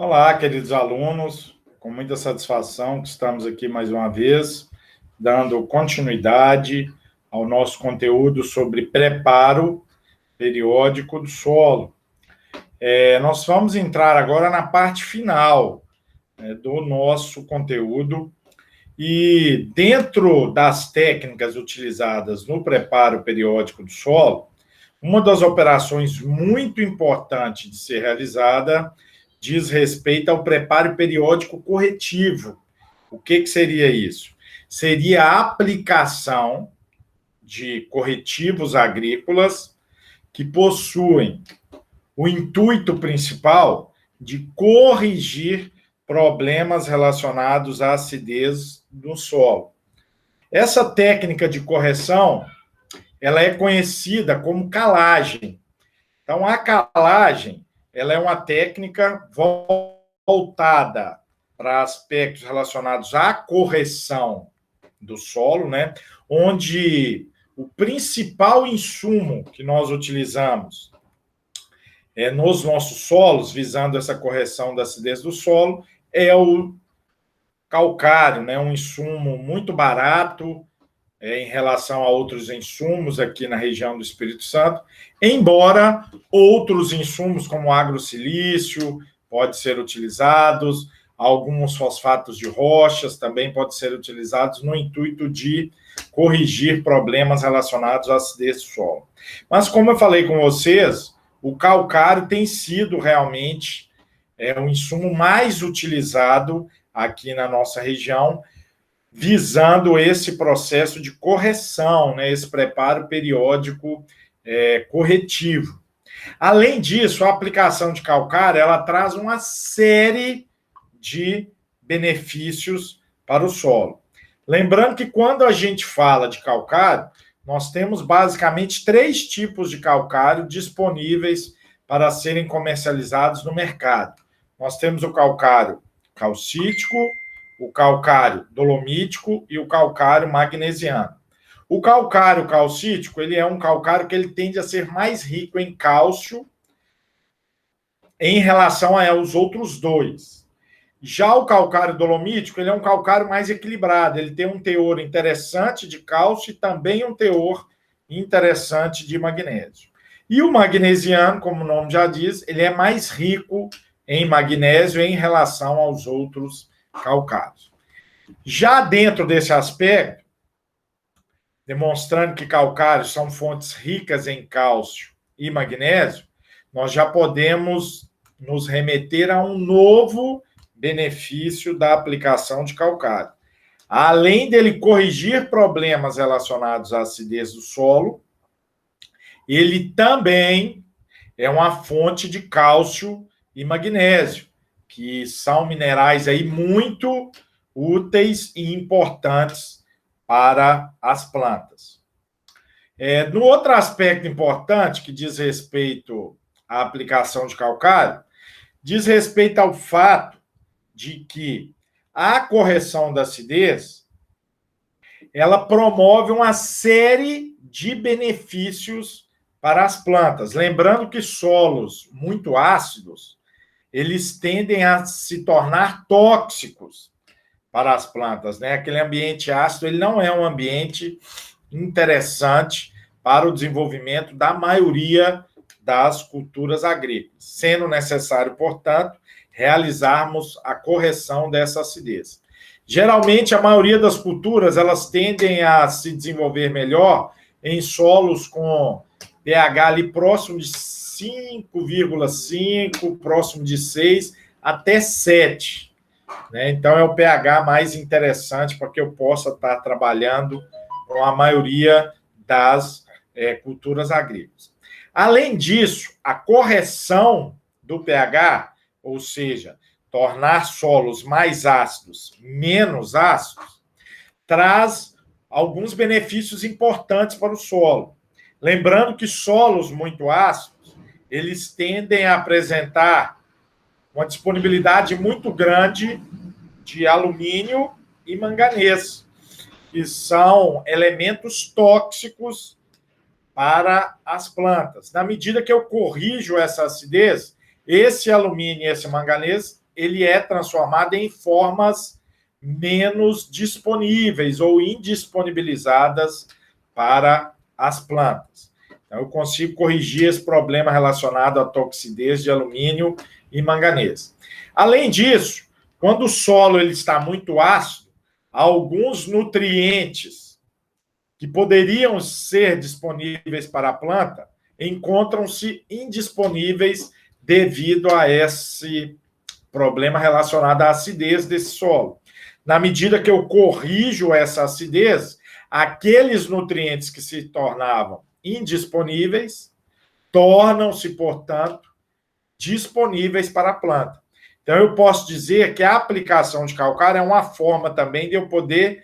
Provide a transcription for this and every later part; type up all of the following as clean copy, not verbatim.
Olá, queridos alunos, com muita satisfação que estamos aqui mais uma vez, dando continuidade ao nosso conteúdo sobre preparo periódico do solo. Nós vamos entrar agora na parte final, do nosso conteúdo, e dentro das técnicas utilizadas no preparo periódico do solo, uma das operações muito importantes de ser realizada diz respeito ao preparo periódico corretivo. O que seria isso? Seria a aplicação de corretivos agrícolas que possuem o intuito principal de corrigir problemas relacionados à acidez do solo. Essa técnica de correção, ela é conhecida como calagem. Então, a calagem, ela é uma técnica voltada para aspectos relacionados à correção do solo, né? Onde o principal insumo que nós utilizamos nos nossos solos, visando essa correção da acidez do solo, é o calcário, né? Um insumo muito barato em relação a outros insumos aqui na região do Espírito Santo, embora outros insumos, como agrosilício, pode ser utilizados, alguns fosfatos de rochas também podem ser utilizados no intuito de corrigir problemas relacionados à acidez do solo. Mas, como eu falei com vocês, o calcário tem sido realmente o insumo mais utilizado aqui na nossa região, visando esse processo de correção, né, esse preparo periódico corretivo. Além disso, a aplicação de calcário, ela traz uma série de benefícios para o solo. Lembrando que quando a gente fala de calcário, nós temos basicamente 3 tipos de calcário disponíveis para serem comercializados no mercado. Nós temos o calcário calcítico, o calcário dolomítico e o calcário magnesiano. O calcário calcítico, ele é um calcário que ele tende a ser mais rico em cálcio em relação aos outros dois. Já o calcário dolomítico, ele é um calcário mais equilibrado, ele tem um teor interessante de cálcio e também um teor interessante de magnésio. E o magnesiano, como o nome já diz, ele é mais rico em magnésio em relação aos outros calcários. Já dentro desse aspecto, demonstrando que calcários são fontes ricas em cálcio e magnésio, nós já podemos nos remeter a um novo benefício da aplicação de calcário. Além dele corrigir problemas relacionados à acidez do solo, ele também é uma fonte de cálcio e magnésio, que são minerais aí muito úteis e importantes para as plantas. No outro aspecto importante, que diz respeito à aplicação de calcário, diz respeito ao fato de que a correção da acidez, ela promove uma série de benefícios para as plantas. Lembrando que solos muito ácidos, eles tendem a se tornar tóxicos para as plantas, né? Aquele ambiente ácido, ele não é um ambiente interessante para o desenvolvimento da maioria das culturas agrícolas, sendo necessário, portanto, realizarmos a correção dessa acidez. Geralmente, a maioria das culturas, elas tendem a se desenvolver melhor em solos com pH ali próximo de 5,5, próximo de 6, até 7. Né? Então, é o pH mais interessante para que eu possa estar trabalhando com a maioria das culturas agrícolas. Além disso, a correção do pH, ou seja, tornar solos mais ácidos, menos ácidos, traz alguns benefícios importantes para o solo. Lembrando que solos muito ácidos, eles tendem a apresentar uma disponibilidade muito grande de alumínio e manganês, que são elementos tóxicos para as plantas. Na medida que eu corrijo essa acidez, esse alumínio e esse manganês ele é transformado em formas menos disponíveis ou indisponibilizadas para as plantas. Então, eu consigo corrigir esse problema relacionado à toxidez de alumínio e manganês. Além disso, quando o solo ele está muito ácido, alguns nutrientes que poderiam ser disponíveis para a planta encontram-se indisponíveis devido a esse problema relacionado à acidez desse solo. Na medida que eu corrijo essa acidez, aqueles nutrientes que se tornavam indisponíveis tornam-se, portanto, disponíveis para a planta. Então, eu posso dizer que a aplicação de calcário é uma forma também de eu poder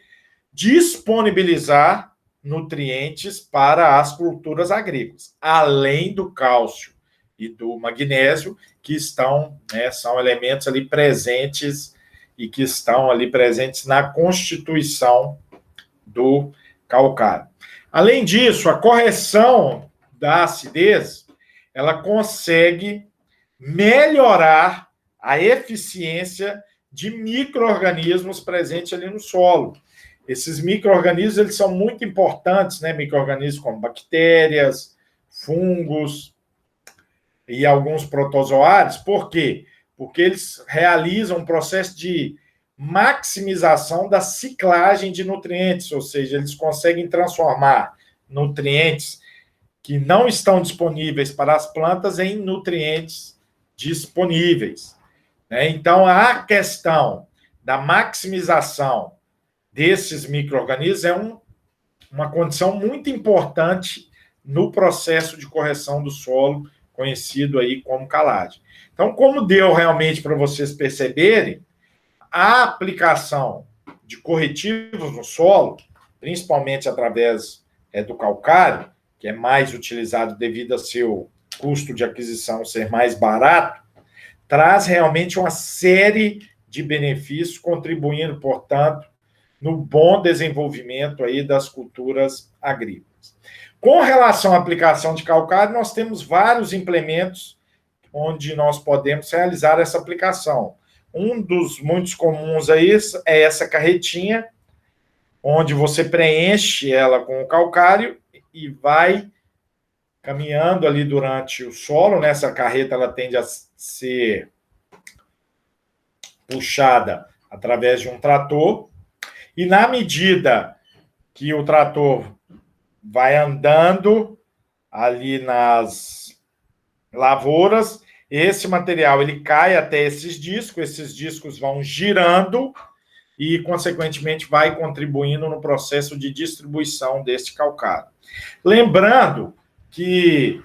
disponibilizar nutrientes para as culturas agrícolas, além do cálcio e do magnésio, que estão, são elementos ali presentes e que estão ali presentes na constituição do calcário. Além disso, a correção da acidez, ela consegue melhorar a eficiência de micro-organismos presentes ali no solo. Esses micro-organismos, eles são muito importantes, né? Micro-organismos como bactérias, fungos e alguns protozoários. Por quê? Porque eles realizam um processo de maximização da ciclagem de nutrientes, ou seja, eles conseguem transformar nutrientes que não estão disponíveis para as plantas em nutrientes disponíveis. Então, a questão da maximização desses micro-organismos é uma condição muito importante no processo de correção do solo, conhecido aí como calagem. Então, como deu realmente para vocês perceberem, a aplicação de corretivos no solo, principalmente através do calcário, que é mais utilizado devido a seu custo de aquisição ser mais barato, traz realmente uma série de benefícios, contribuindo, portanto, no bom desenvolvimento aí das culturas agrícolas. Com relação à aplicação de calcário, nós temos vários implementos onde nós podemos realizar essa aplicação. Um dos muitos comuns aí é essa carretinha, onde você preenche ela com o calcário e vai caminhando ali durante o solo. Essa carreta ela tende a ser puxada através de um trator, e na medida que o trator vai andando ali nas lavouras, esse material ele cai até esses discos vão girando e, consequentemente, vai contribuindo no processo de distribuição desse calcário. Lembrando que,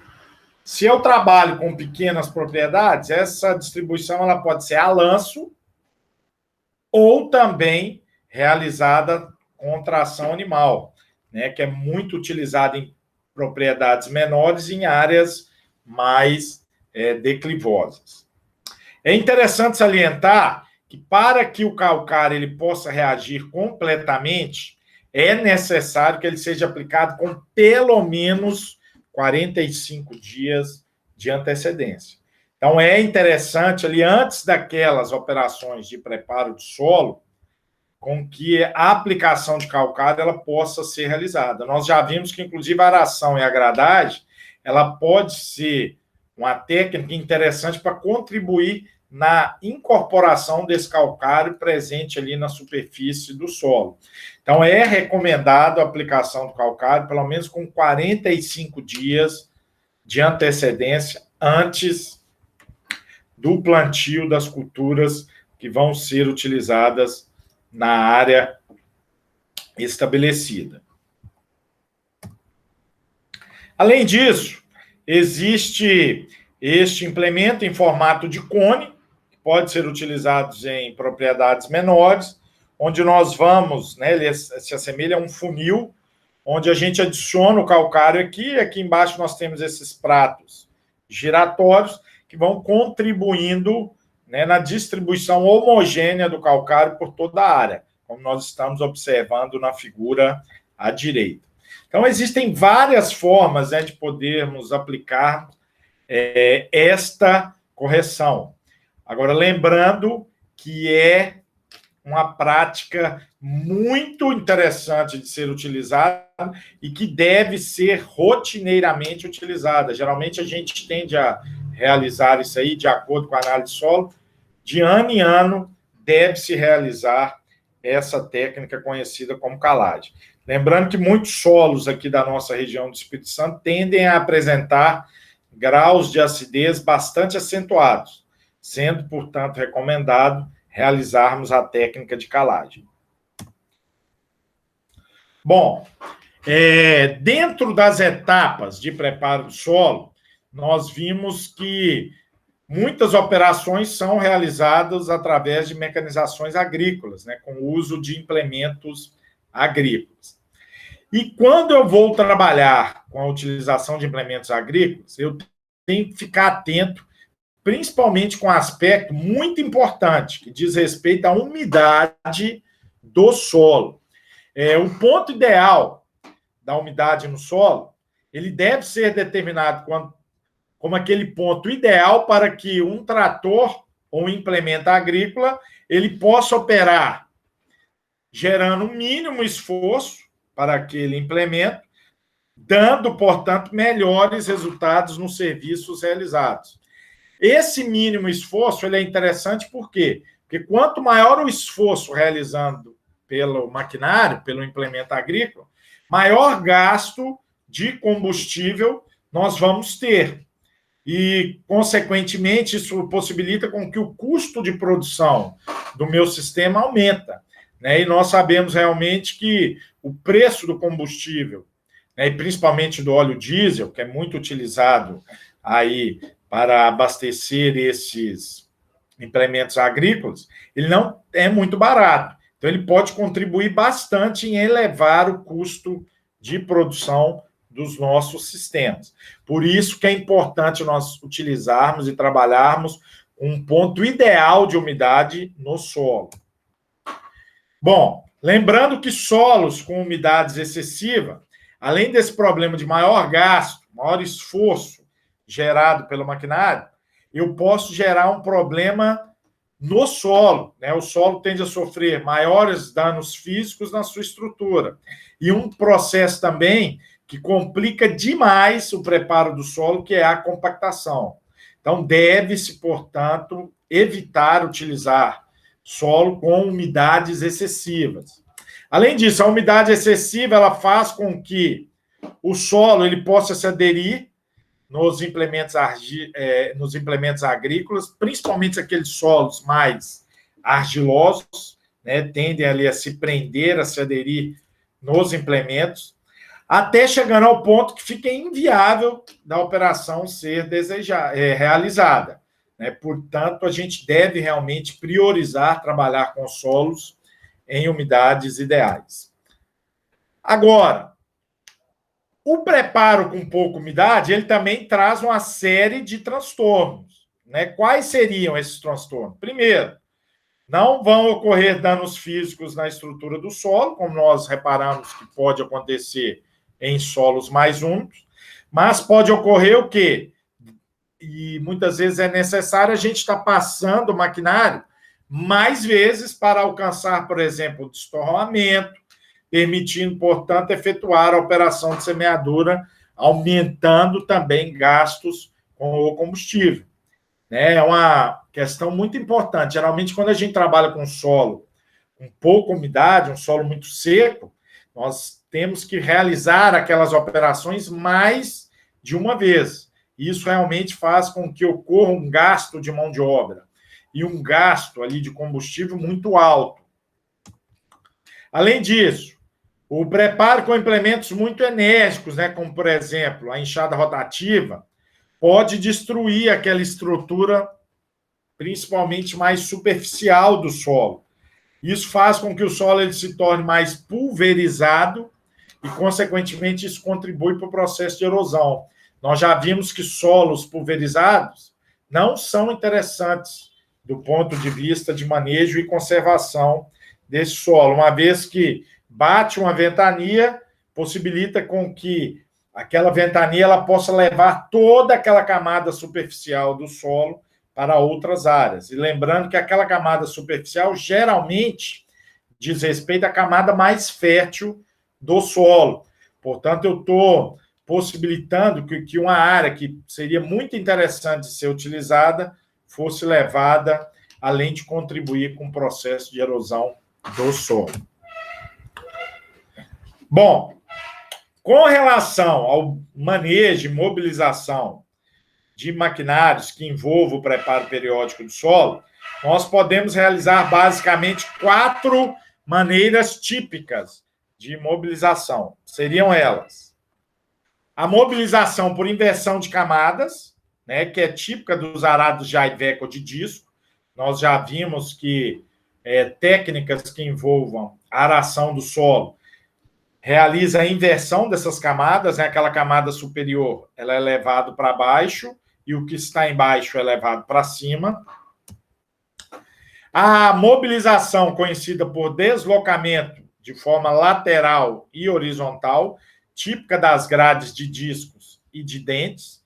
se eu trabalho com pequenas propriedades, essa distribuição ela pode ser a lanço ou também realizada com tração animal, que é muito utilizada em propriedades menores e em áreas mais declivosas. É interessante salientar que, para que o calcário ele possa reagir completamente, é necessário que ele seja aplicado com pelo menos 45 dias de antecedência. Então, é interessante, ali, antes daquelas operações de preparo de solo, com que a aplicação de calcário ela possa ser realizada. Nós já vimos que, inclusive, a aração e a gradagem, ela pode ser uma técnica interessante para contribuir na incorporação desse calcário presente ali na superfície do solo. Então, é recomendado a aplicação do calcário pelo menos com 45 dias de antecedência antes do plantio das culturas que vão ser utilizadas na área estabelecida. Além disso, existe este implemento em formato de cone, que pode ser utilizado em propriedades menores, onde nós vamos, ele se assemelha a um funil, onde a gente adiciona o calcário aqui embaixo nós temos esses pratos giratórios, que vão contribuindo na distribuição homogênea do calcário por toda a área, como nós estamos observando na figura à direita. Então, existem várias formas de podermos aplicar esta correção. Agora, lembrando que é uma prática muito interessante de ser utilizada e que deve ser rotineiramente utilizada. Geralmente, a gente tende a realizar isso aí, de acordo com a análise de solo, de ano em ano, deve-se realizar essa técnica conhecida como calagem. Lembrando que muitos solos aqui da nossa região do Espírito Santo tendem a apresentar graus de acidez bastante acentuados, sendo, portanto, recomendado realizarmos a técnica de calagem. Bom, dentro das etapas de preparo do solo, nós vimos que muitas operações são realizadas através de mecanizações agrícolas, né, com o uso de implementos agrícolas. E quando eu vou trabalhar com a utilização de implementos agrícolas, eu tenho que ficar atento, principalmente com um aspecto muito importante, que diz respeito à umidade do solo. O ponto ideal da umidade no solo, ele deve ser determinado como aquele ponto ideal para que um trator ou um implemento agrícola ele possa operar gerando o mínimo esforço para aquele implemento, dando, portanto, melhores resultados nos serviços realizados. Esse mínimo esforço ele é interessante por quê? Porque quanto maior o esforço realizando pelo maquinário, pelo implemento agrícola, maior gasto de combustível nós vamos ter. E, consequentemente, isso possibilita com que o custo de produção do meu sistema aumenta. Né? E nós sabemos realmente que o preço do combustível, né, e principalmente do óleo diesel, que é muito utilizado aí para abastecer esses implementos agrícolas, ele não é muito barato. Então, ele pode contribuir bastante em elevar o custo de produção dos nossos sistemas. Por isso que é importante nós utilizarmos e trabalharmos um ponto ideal de umidade no solo. Bom, lembrando que solos com umidades excessiva, além desse problema de maior gasto, maior esforço gerado pelo maquinário, eu posso gerar um problema no solo, né? O solo tende a sofrer maiores danos físicos na sua estrutura. E um processo também que complica demais o preparo do solo, que é a compactação. Então, deve-se, portanto, evitar utilizar solo com umidades excessivas. Além disso, a umidade excessiva ela faz com que o solo ele possa se aderir nos implementos agrícolas, principalmente aqueles solos mais argilosos, né, tendem ali a se prender, a se aderir nos implementos, até chegando ao ponto que fica inviável da operação ser realizada. Né? Portanto, a gente deve realmente priorizar trabalhar com solos em umidades ideais. Agora, o preparo com pouca umidade, ele também traz uma série de transtornos. Né? Quais seriam esses transtornos? Primeiro, não vão ocorrer danos físicos na estrutura do solo, como nós reparamos que pode acontecer em solos mais úmidos, mas pode ocorrer o quê? E muitas vezes é necessário a gente estar passando o maquinário mais vezes para alcançar, por exemplo, o destorramento, permitindo, portanto, efetuar a operação de semeadura, aumentando também gastos com o combustível. É uma questão muito importante. Geralmente, quando a gente trabalha com solo com pouca umidade, um solo muito seco, nós temos que realizar aquelas operações mais de uma vez. Isso realmente faz com que ocorra um gasto de mão de obra e um gasto ali de combustível muito alto. Além disso, o preparo com implementos muito enérgicos, né, como, por exemplo, a enxada rotativa, pode destruir aquela estrutura, principalmente mais superficial do solo. Isso faz com que o solo ele se torne mais pulverizado e, consequentemente, isso contribui para o processo de erosão. Nós já vimos que solos pulverizados não são interessantes do ponto de vista de manejo e conservação desse solo, uma vez que bate uma ventania, possibilita com que aquela ventania ela possa levar toda aquela camada superficial do solo para outras áreas. E lembrando que aquela camada superficial geralmente diz respeito à camada mais fértil do solo. Portanto, eu estou possibilitando que uma área que seria muito interessante de ser utilizada fosse levada, além de contribuir com o processo de erosão do solo. Bom, com relação ao manejo e mobilização de maquinários que envolvam o preparo periódico do solo, nós podemos realizar basicamente 4 maneiras típicas de mobilização. Seriam elas: a mobilização por inversão de camadas, né, que é típica dos arados de Iveco de disco. Nós já vimos que técnicas que envolvam a aração do solo realiza a inversão dessas camadas, né? Aquela camada superior ela é levada para baixo e o que está embaixo é levado para cima. A mobilização, conhecida por deslocamento de forma lateral e horizontal, típica das grades de discos e de dentes.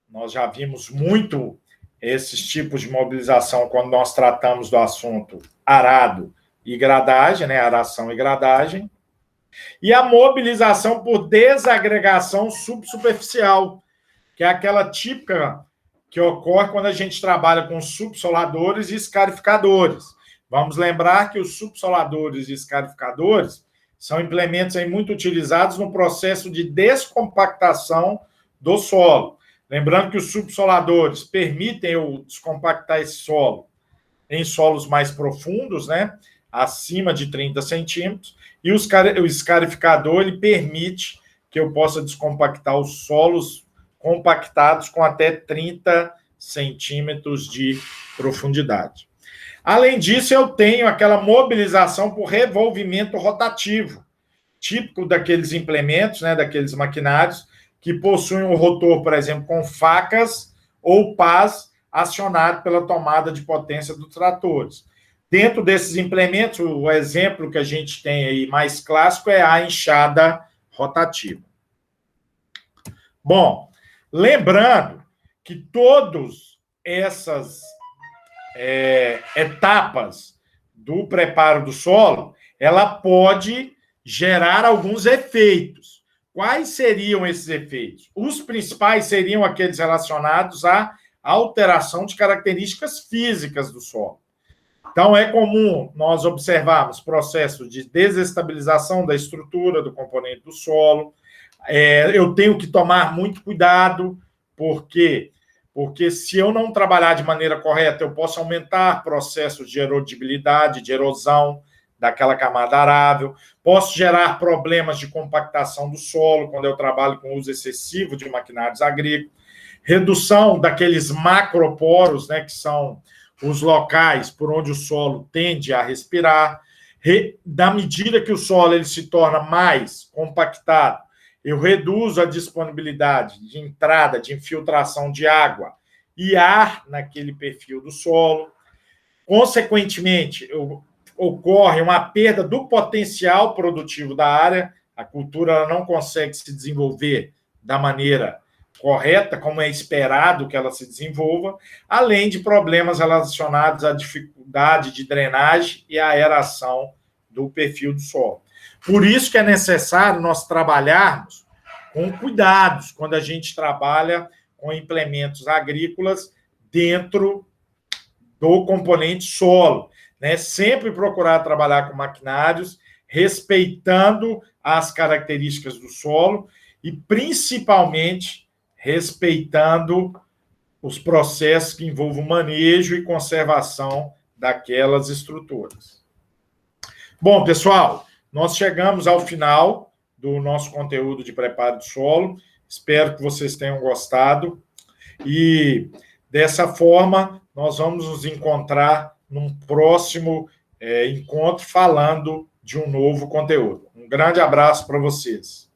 Nós já vimos muito esses tipos de mobilização quando nós tratamos do assunto arado e gradagem, né? Aração e gradagem. E a mobilização por desagregação subsuperficial, que é aquela típica que ocorre quando a gente trabalha com subsoladores e escarificadores. Vamos lembrar que os subsoladores e escarificadores são implementos aí muito utilizados no processo de descompactação do solo. Lembrando que os subsoladores permitem eu descompactar esse solo em solos mais profundos, né? Acima de 30 centímetros, e o escarificador ele permite que eu possa descompactar os solos compactados com até 30 centímetros de profundidade. Além disso, eu tenho aquela mobilização por revolvimento rotativo, típico daqueles implementos, né, daqueles maquinários que possuem um rotor, por exemplo, com facas ou pás acionado pela tomada de potência dos tratores. Dentro desses implementos, o exemplo que a gente tem aí mais clássico é a enxada rotativa. Bom, lembrando que todas essas etapas do preparo do solo, ela pode gerar alguns efeitos. Quais seriam esses efeitos? Os principais seriam aqueles relacionados à alteração de características físicas do solo. Então, é comum nós observarmos processos de desestabilização da estrutura do componente do solo. Eu tenho que tomar muito cuidado, porque se eu não trabalhar de maneira correta, eu posso aumentar processos de erodibilidade, de erosão daquela camada arável, posso gerar problemas de compactação do solo quando eu trabalho com uso excessivo de maquinários agrícolas, redução daqueles macroporos, né, que são os locais por onde o solo tende a respirar. Da medida que o solo ele se torna mais compactado, eu reduzo a disponibilidade de entrada, de infiltração de água e ar naquele perfil do solo. Consequentemente, ocorre uma perda do potencial produtivo da área, a cultura ela não consegue se desenvolver da maneira correta, como é esperado que ela se desenvolva, além de problemas relacionados à dificuldade de drenagem e à aeração do perfil do solo. Por isso que é necessário nós trabalharmos com cuidados quando a gente trabalha com implementos agrícolas dentro do componente solo, né? Sempre procurar trabalhar com maquinários respeitando as características do solo e, principalmente, respeitando os processos que envolvem manejo e conservação daquelas estruturas. Bom, pessoal, nós chegamos ao final do nosso conteúdo de preparo de solo. Espero que vocês tenham gostado. E, dessa forma, nós vamos nos encontrar num próximo encontro falando de um novo conteúdo. Um grande abraço para vocês.